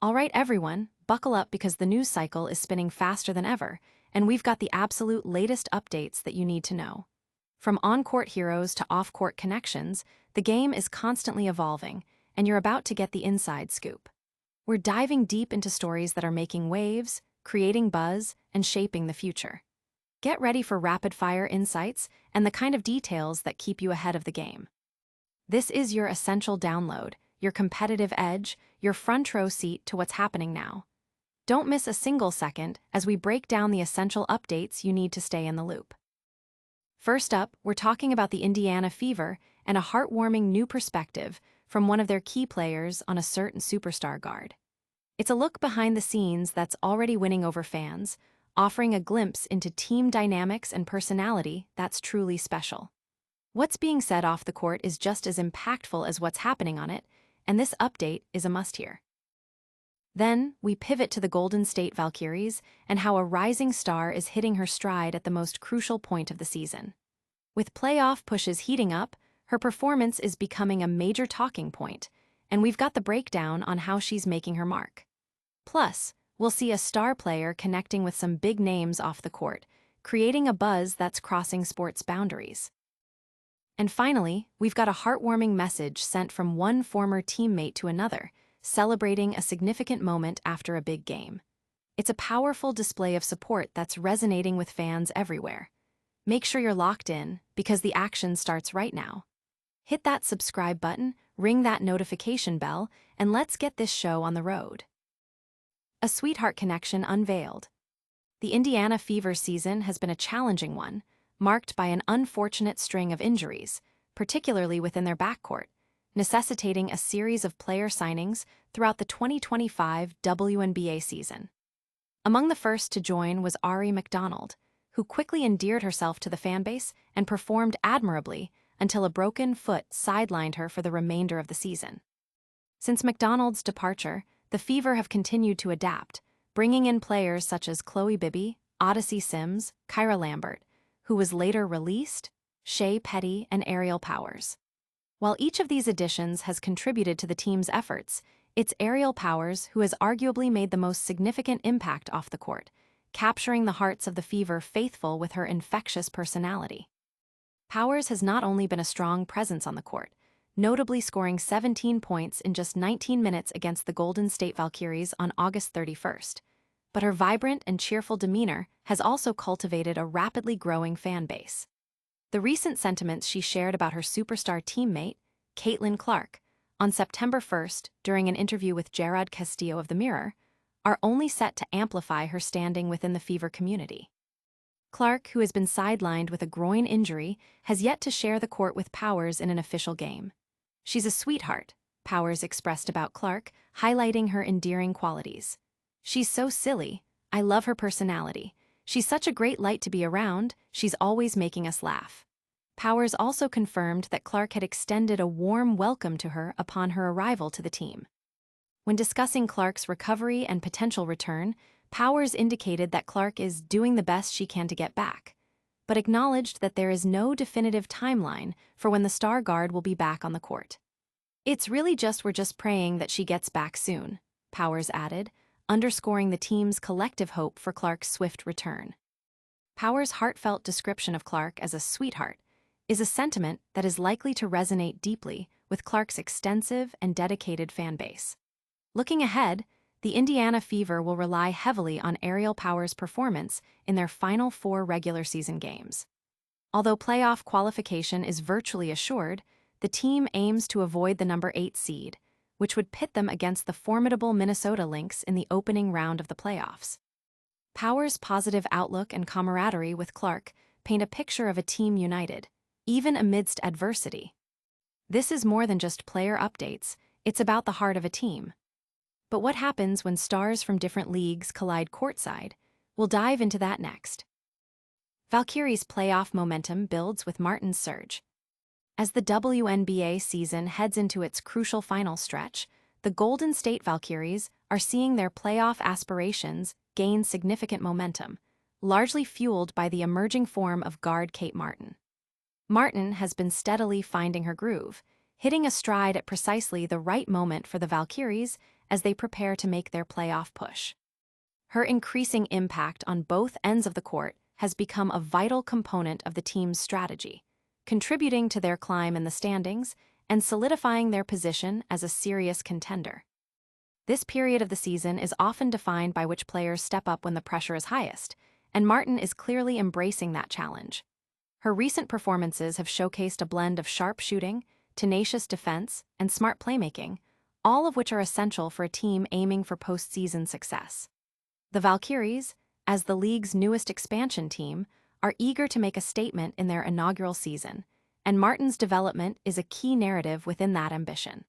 All right, everyone, buckle up because the news cycle is spinning faster than ever, and we've got the absolute latest updates that you need to know. From on-court heroes to off-court connections, the game is constantly evolving, and you're about to get the inside scoop. We're diving deep into stories that are making waves, creating buzz, and shaping the future. Get ready for rapid-fire insights and the kind of details that keep you ahead of the game. This is your essential download, your competitive edge, your front row seat to what's happening now. Don't miss a single second as we break down the essential updates you need to stay in the loop. First up, we're talking about the Indiana Fever and a heartwarming new perspective from one of their key players on a certain superstar guard. It's a look behind the scenes that's already winning over fans, offering a glimpse into team dynamics and personality that's truly special. What's being said off the court is just as impactful as what's happening on it, and this update is a must-hear. Then, we pivot to the Golden State Valkyries and how a rising star is hitting her stride at the most crucial point of the season. With playoff pushes heating up, her performance is becoming a major talking point, and we've got the breakdown on how she's making her mark. Plus, we'll see a star player connecting with some big names off the court, creating a buzz that's crossing sports boundaries. And finally, we've got a heartwarming message sent from one former teammate to another, celebrating a significant moment after a big game. It's a powerful display of support that's resonating with fans everywhere. Make sure you're locked in, because the action starts right now. Hit that subscribe button, ring that notification bell, and let's get this show on the road. A sweetheart connection unveiled. The Indiana Fever season has been a challenging one, marked by an unfortunate string of injuries, particularly within their backcourt, necessitating a series of player signings throughout the 2025 WNBA season. Among the first to join was Ari McDonald, who quickly endeared herself to the fanbase and performed admirably until a broken foot sidelined her for the remainder of the season. Since McDonald's departure, the Fever have continued to adapt, bringing in players such as Chloe Bibby, Odyssey Sims, Kyra Lambert, who was later released, Shea Petty, and Aerial Powers. While each of these additions has contributed to the team's efforts, it's Aerial Powers who has arguably made the most significant impact off the court, capturing the hearts of the Fever faithful with her infectious personality. Powers has not only been a strong presence on the court, notably scoring 17 points in just 19 minutes against the Golden State Valkyries on August 31st, but her vibrant and cheerful demeanor has also cultivated a rapidly growing fan base. The recent sentiments she shared about her superstar teammate, Caitlin Clark, on September 1st during an interview with Gerard Castillo of The Mirror, are only set to amplify her standing within the Fever community. Clark, who has been sidelined with a groin injury, has yet to share the court with Powers in an official game. "She's a sweetheart," Powers expressed about Clark, highlighting her endearing qualities. "She's so silly. I love her personality. She's such a great light to be around. She's always making us laugh." Powers also confirmed that Clark had extended a warm welcome to her upon her arrival to the team. When discussing Clark's recovery and potential return, Powers indicated that Clark is doing the best she can to get back, but acknowledged that there is no definitive timeline for when the star guard will be back on the court. "It's really just we're just praying that she gets back soon," Powers added, underscoring the team's collective hope for Clark's swift return. Powers' heartfelt description of Clark as a sweetheart is a sentiment that is likely to resonate deeply with Clark's extensive and dedicated fan base. Looking ahead, the Indiana Fever will rely heavily on Aerial Powers' performance in their final 4 regular season games. Although playoff qualification is virtually assured, the team aims to avoid the number 8 seed, which would pit them against the formidable Minnesota Lynx in the opening round of the playoffs. Powers' positive outlook and camaraderie with Clark paint a picture of a team united, even amidst adversity. This is more than just player updates, it's about the heart of a team. But what happens when stars from different leagues collide courtside? We'll dive into that next. Valkyries' playoff momentum builds with Martin's surge. As the WNBA season heads into its crucial final stretch, the Golden State Valkyries are seeing their playoff aspirations gain significant momentum, largely fueled by the emerging form of guard Kate Martin. Martin has been steadily finding her groove, hitting a stride at precisely the right moment for the Valkyries as they prepare to make their playoff push. Her increasing impact on both ends of the court has become a vital component of the team's strategy, contributing to their climb in the standings and solidifying their position as a serious contender. This period of the season is often defined by which players step up when the pressure is highest, and Martin is clearly embracing that challenge. Her recent performances have showcased a blend of sharp shooting, tenacious defense, and smart playmaking, all of which are essential for a team aiming for postseason success. The Valkyries, as the league's newest expansion team, are eager to make a statement in their inaugural season, and Martin's development is a key narrative within that ambition.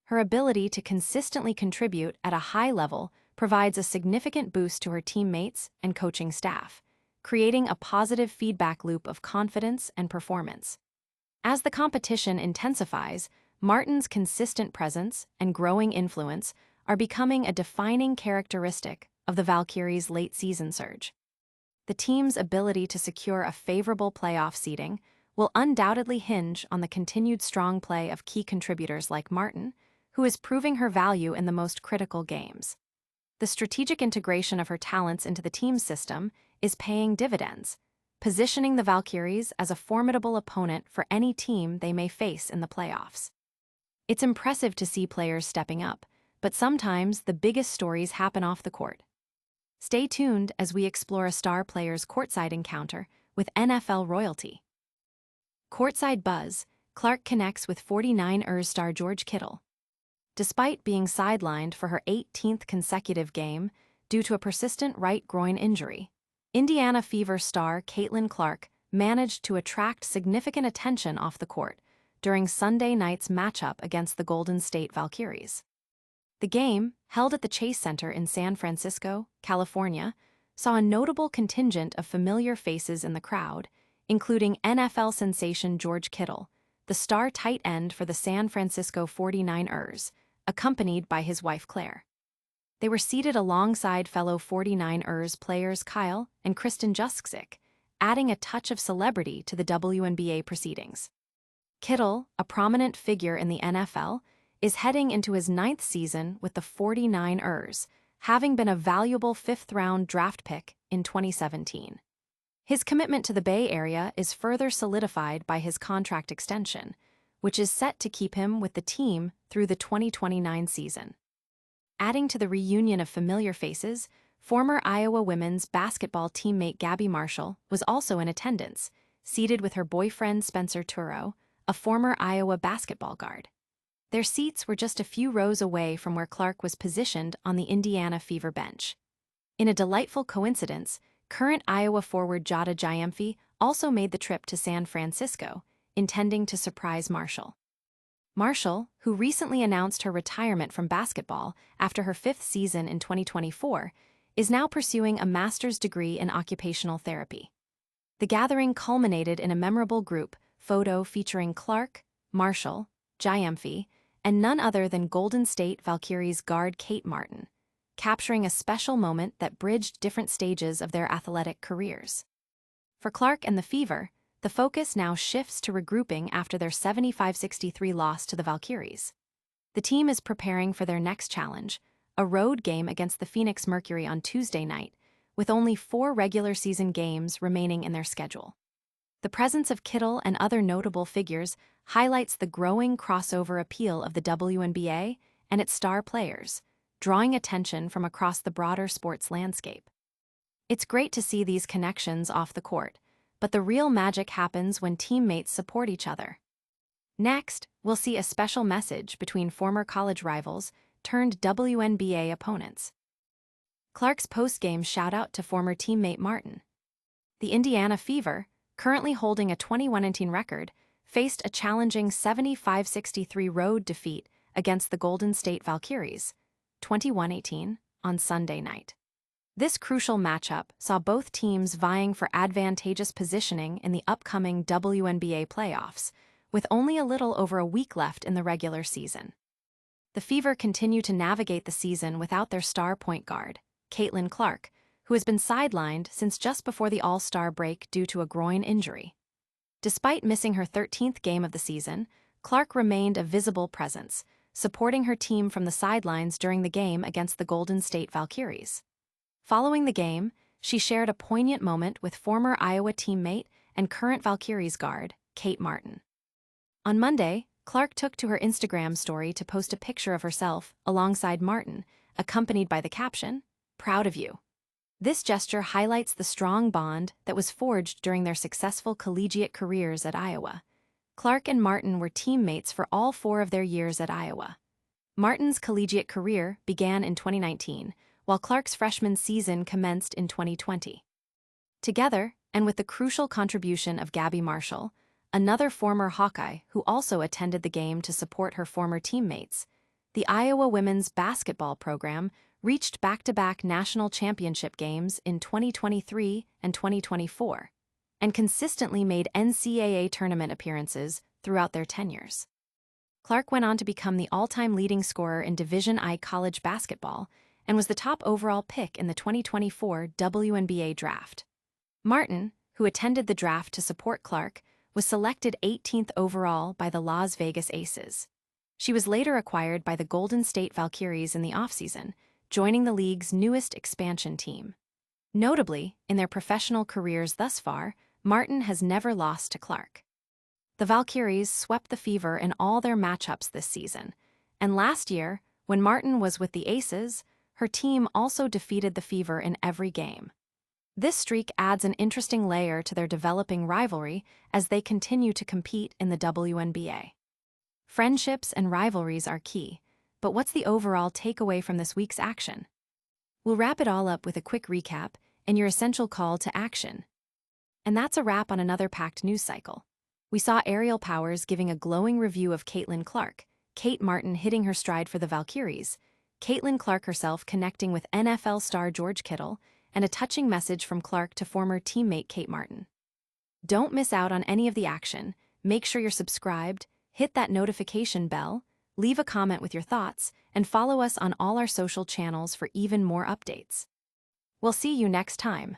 Her ability to consistently contribute at a high level provides a significant boost to her teammates and coaching staff, creating a positive feedback loop of confidence and performance. As the competition intensifies, Martin's consistent presence and growing influence are becoming a defining characteristic of the Valkyries' late-season surge. The team's ability to secure a favorable playoff seeding will undoubtedly hinge on the continued strong play of key contributors like Martin, who is proving her value in the most critical games. The strategic integration of her talents into the team system is paying dividends, positioning the Valkyries as a formidable opponent for any team they may face in the playoffs. It's impressive to see players stepping up, but sometimes the biggest stories happen off the court. Stay tuned as we explore a star player's courtside encounter with NFL royalty. Courtside buzz, Clark connects with 49ers star George Kittle. Despite being sidelined for her 18th consecutive game due to a persistent right groin injury, Indiana Fever star Caitlin Clark managed to attract significant attention off the court during Sunday night's matchup against the Golden State Valkyries. The game, held at the Chase Center in San Francisco, California, saw a notable contingent of familiar faces in the crowd, including NFL sensation George Kittle, the star tight end for the San Francisco 49ers, accompanied by his wife Claire. They were seated alongside fellow 49ers players Kyle and Kristen Juszczyk, adding a touch of celebrity to the WNBA proceedings. Kittle, a prominent figure in the NFL, is heading into his 9th season with the 49ers, having been a valuable 5th-round draft pick in 2017. His commitment to the Bay Area is further solidified by his contract extension, which is set to keep him with the team through the 2029 season. Adding to the reunion of familiar faces, former Iowa women's basketball teammate Gabby Marshall was also in attendance, seated with her boyfriend Spencer Turo, a former Iowa basketball guard. Their seats were just a few rows away from where Clark was positioned on the Indiana Fever bench. In a delightful coincidence, current Iowa forward Jada Giamfi also made the trip to San Francisco, intending to surprise Marshall. Marshall, who recently announced her retirement from basketball after her 5th season in 2024, is now pursuing a master's degree in occupational therapy. The gathering culminated in a memorable group photo featuring Clark, Marshall, Giamfi, and none other than Golden State Valkyries guard Kate Martin, capturing a special moment that bridged different stages of their athletic careers. For Clark and the Fever, the focus now shifts to regrouping after their 75-63 loss to the Valkyries. The team is preparing for their next challenge, a road game against the Phoenix Mercury on Tuesday night, with only 4 regular season games remaining in their schedule. The presence of Kittle and other notable figures highlights the growing crossover appeal of the WNBA and its star players, drawing attention from across the broader sports landscape. It's great to see these connections off the court, but the real magic happens when teammates support each other. Next, we'll see a special message between former college rivals turned WNBA opponents. Clark's post-game shout-out to former teammate Martin. The Indiana Fever, currently holding a 21-18 record, faced a challenging 75-63 road defeat against the Golden State Valkyries, 21-18, on Sunday night. This crucial matchup saw both teams vying for advantageous positioning in the upcoming WNBA playoffs, with only a little over a week left in the regular season. The Fever continue to navigate the season without their star point guard, Caitlin Clark, who has been sidelined since just before the All-Star break due to a groin injury. Despite missing her 13th game of the season, Clark remained a visible presence, supporting her team from the sidelines during the game against the Golden State Valkyries. Following the game, she shared a poignant moment with former Iowa teammate and current Valkyries guard, Kate Martin. On Monday, Clark took to her Instagram story to post a picture of herself alongside Martin, accompanied by the caption, "Proud of you." This gesture highlights the strong bond that was forged during their successful collegiate careers at Iowa. Clark and Martin were teammates for all 4 of their years at Iowa. Martin's collegiate career began in 2019, while Clark's freshman season commenced in 2020. Together, and with the crucial contribution of Gabby Marshall, another former Hawkeye who also attended the game to support her former teammates, the Iowa women's basketball program reached back-to-back national championship games in 2023 and 2024, and consistently made NCAA tournament appearances throughout their tenures. Clark went on to become the all-time leading scorer in Division I college basketball and was the top overall pick in the 2024 WNBA draft. Martin, who attended the draft to support Clark, was selected 18th overall by the Las Vegas Aces. She was later acquired by the Golden State Valkyries in the offseason, joining the league's newest expansion team. Notably, in their professional careers thus far, Martin has never lost to Clark. The Valkyries swept the Fever in all their matchups this season, and last year, when Martin was with the Aces, her team also defeated the Fever in every game. This streak adds an interesting layer to their developing rivalry as they continue to compete in the WNBA. Friendships and rivalries are key, but what's the overall takeaway from this week's action? We'll wrap it all up with a quick recap and your essential call to action. And that's a wrap on another packed news cycle. We saw Aerial Powers giving a glowing review of Caitlin Clark, Kate Martin hitting her stride for the Valkyries, Caitlin Clark herself connecting with NFL star George Kittle, and a touching message from Clark to former teammate Kate Martin. Don't miss out on any of the action. Make sure you're subscribed, hit that notification bell, leave a comment with your thoughts, and follow us on all our social channels for even more updates. We'll see you next time.